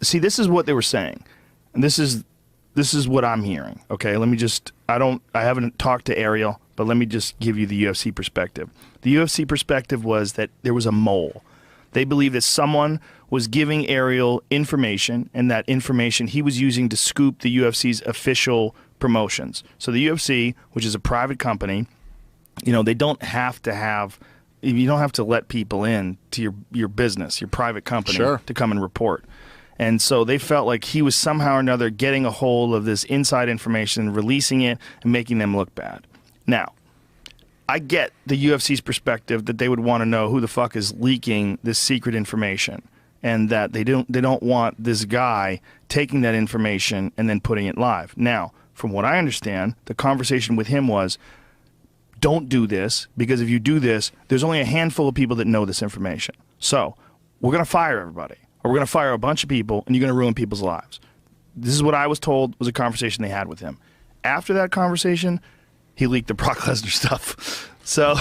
See, this is what they were saying, and this is what I'm hearing. Okay, let me just. I haven't talked to Ariel, but let me just give you the UFC perspective. The UFC perspective was that there was a mole. They believe that someone was giving Ariel information, and that information he was using to scoop the UFC's official promotions. So the UFC, which is a private company, they don't have to have. You don't have to let people in to your business, your private company, to come and report. And so they felt like he was somehow or another getting a hold of this inside information, releasing it, and making them look bad. Now, I get the UFC's perspective that they would want to know who the fuck is leaking this secret information, and that they don't want this guy taking that information and then putting it live. Now, from what I understand, the conversation with him was, don't do this, because if you do this, there's only a handful of people that know this information. So we're going to fire everybody, or we're going to fire a bunch of people, and you're going to ruin people's lives. This is what I was told was a conversation they had with him. After that conversation, he leaked the Brock Lesnar stuff. So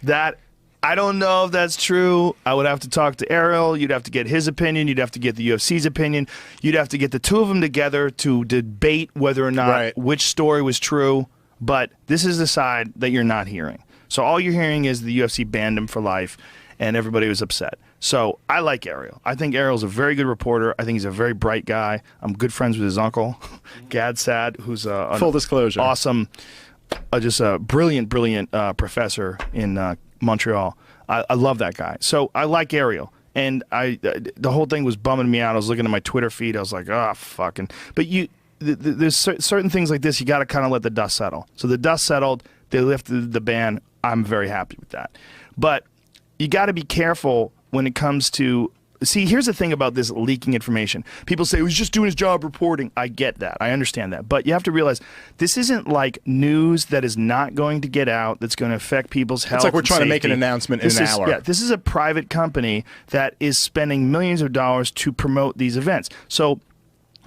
that, I don't know if that's true. I would have to talk to Ariel. You'd have to get his opinion. You'd have to get the UFC's opinion. You'd have to get the two of them together to debate whether or not which story was true. But this is the side that you're not hearing. So all you're hearing is the UFC banned him for life, and everybody was upset. So I like Ariel. I think Ariel's a very good reporter. I think he's a very bright guy. I'm good friends with his uncle, Gad Sad, who's full disclosure, awesome, just a brilliant professor in Montreal. I love that guy. So I like Ariel. And the whole thing was bumming me out. I was looking at my Twitter feed. I was like, fucking. But there's certain things like this, you got to kind of let the dust settle. So the dust settled, they lifted the ban. I'm very happy with that. But you got to be careful when it comes to, see, here's the thing about this leaking information. People say, he was just doing his job reporting. I get that. I understand that. But you have to realize, this isn't like news that is not going to get out, that's going to affect people's health. It's like we're trying to make an announcement in an hour. Yeah, this is a private company that is spending millions of dollars to promote these events. So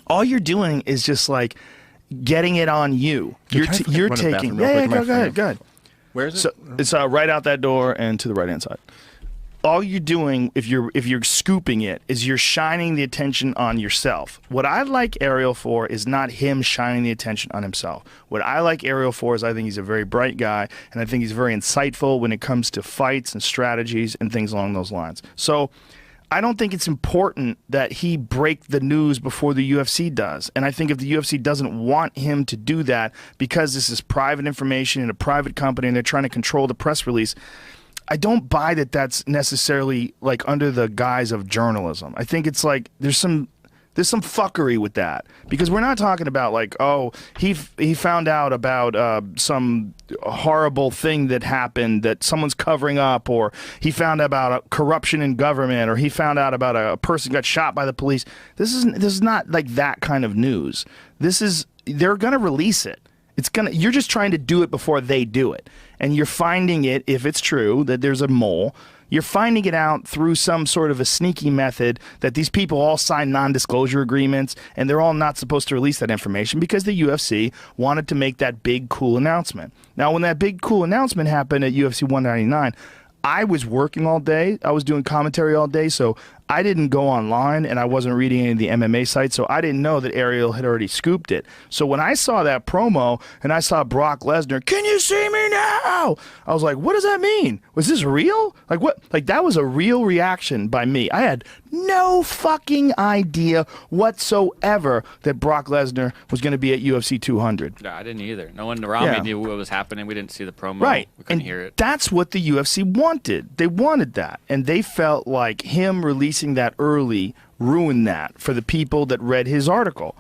all you're doing is just like getting it on you. You're taking. Yeah, go ahead. Where is it? So it's right out that door and to the right hand side. All you're doing, if you're scooping it, is you're shining the attention on yourself. What I like Ariel for is not him shining the attention on himself. What I like Ariel for is I think he's a very bright guy, and I think he's very insightful when it comes to fights and strategies and things along those lines. So I don't think it's important that he break the news before the UFC does. And I think if the UFC doesn't want him to do that because this is private information in a private company and they're trying to control the press release, I don't buy that that's necessarily like under the guise of journalism. I think it's like there's some fuckery with that, because we're not talking about like, oh, he found out about some horrible thing that happened that someone's covering up, or he found out about corruption in government, or he found out about a person got shot by the police. This is not like that kind of news. They're gonna release it. You're just trying to do it before they do it, and you're finding it, if it's true that there's a mole. You're finding it out through some sort of a sneaky method that these people all sign non-disclosure agreements, and they're all not supposed to release that information because the UFC wanted to make that big, cool announcement. Now, when that big, cool announcement happened at UFC 199, I was working all day. I was doing commentary all day, so I didn't go online, and I wasn't reading any of the MMA sites, so I didn't know that Ariel had already scooped it. So when I saw that promo and I saw Brock Lesnar, "Can you see me now?" I was like, what does that mean? Was this real? Like, what? Like, that was a real reaction by me. I had no fucking idea whatsoever that Brock Lesnar was going to be at UFC 200. No, I didn't either. No one around me knew what was happening. We didn't see the promo. Right. We couldn't hear it. That's what the UFC wanted. They wanted that. And they felt like him releasing that early ruined that for the people that read his article.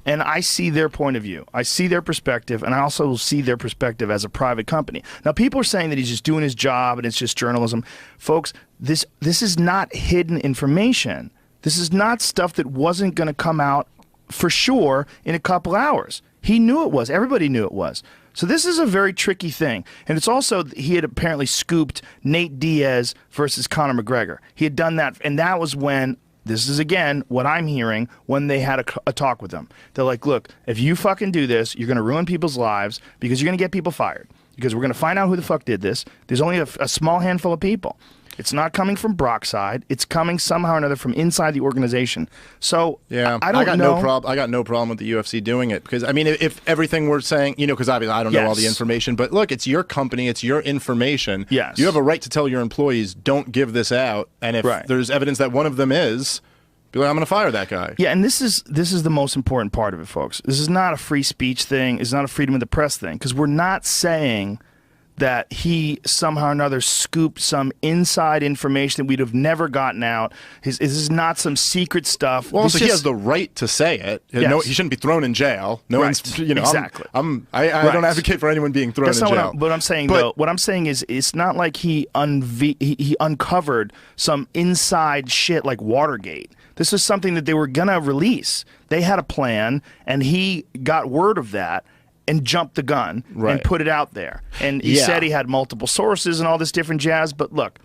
And I see their point of view. I see their perspective, and I also see their perspective as a private company. Now, people are saying that he's just doing his job and it's just journalism. Folks, this is not hidden information. This is not stuff that wasn't going to come out for sure in a couple hours. He knew it was. Everybody knew it was. So this is a very tricky thing. And it's also, he had apparently scooped Nate Diaz versus Conor McGregor. He had done that, and that was when, this is again what I'm hearing, when they had a talk with him. They're like, look, if you fucking do this, you're going to ruin people's lives because you're going to get people fired. Because we're going to find out who the fuck did this. There's only a small handful of people. It's not coming from Brock's side. It's coming somehow or another from inside the organization. So I don't know. I got no problem with the UFC doing it because I mean, if everything we're saying, because obviously I don't know all the information, but look, it's your company, it's your information. Yes, you have a right to tell your employees don't give this out, and if there's evidence that one of them is. Be like, I'm going to fire that guy. Yeah, and this is the most important part of it, folks. This is not a free speech thing. It's not a freedom of the press thing. Because we're not saying that he somehow or another scooped some inside information that we'd have never gotten out. This is not some secret stuff. Well, also, he has the right to say it. Yes. No, he shouldn't be thrown in jail. No one's, exactly. I don't advocate for anyone being thrown in jail. What I'm saying, though, what I'm saying is it's not like he uncovered some inside shit like Watergate. This is something that they were going to release. They had a plan, and he got word of that and jumped the gun and put it out there. And he said he had multiple sources and all this different jazz. But look,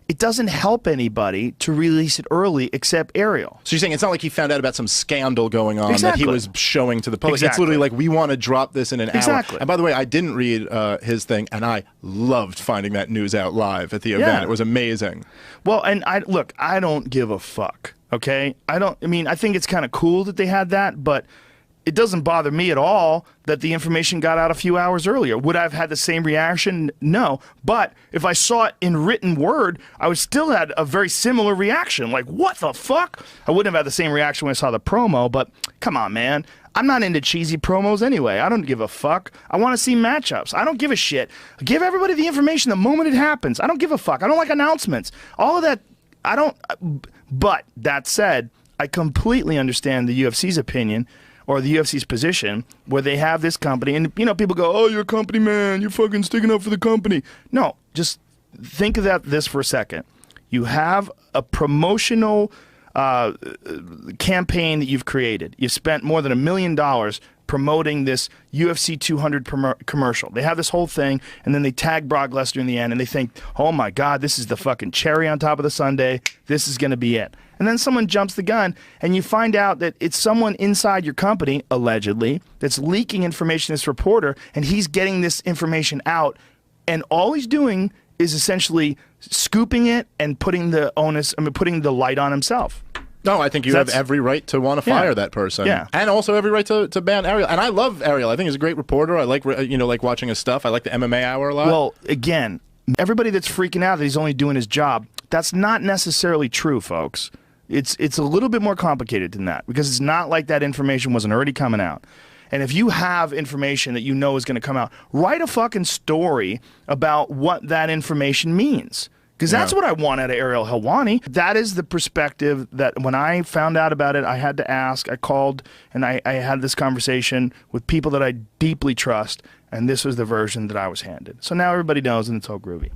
it doesn't help anybody to release it early except Ariel. So you're saying it's not like he found out about some scandal going on that he was showing to the public. It's literally like, we want to drop this in an hour. And by the way, I didn't read his thing, and I loved finding that news out live at the event. It was amazing. Well, and I don't give a fuck. Okay, I think it's kind of cool that they had that, but it doesn't bother me at all that the information got out a few hours earlier. Would I have had the same reaction? No. But if I saw it in written word, I would still had a very similar reaction. Like, what the fuck? I wouldn't have had the same reaction when I saw the promo, but come on, man. I'm not into cheesy promos anyway. I don't give a fuck. I want to see matchups. I don't give a shit. Give everybody the information the moment it happens. I don't give a fuck. I don't like announcements. All of that, I don't... But that said, I completely understand the UFC's opinion or the UFC's position where they have this company and, people go, oh, you're a company man. You're fucking sticking up for the company. No, just think of this for a second. You have a promotional campaign that you've created. You've spent more than $1 million promoting this UFC 200 commercial. They have this whole thing, and then they tag Brock Lesnar in the end, and they think, oh my God, this is the fucking cherry on top of the sundae. This is going to be it. And then someone jumps the gun, and you find out that it's someone inside your company, allegedly, that's leaking information to this reporter, and he's getting this information out, and all he's doing is essentially scooping it and putting the light on himself. No, I think you have every right to want to fire that person. Yeah. And also every right to ban Ariel. And I love Ariel. I think he's a great reporter. I like, like watching his stuff. I like the MMA Hour a lot. Well, again, everybody that's freaking out that he's only doing his job, that's not necessarily true, folks. It's a little bit more complicated than that because it's not like that information wasn't already coming out. And if you have information that you know is going to come out, write a fucking story about what that information means. Because that's what I want out of Ariel Helwani. That is the perspective that when I found out about it, I had to ask. I called and I had this conversation with people that I deeply trust, and this was the version that I was handed. So now everybody knows, and it's all groovy.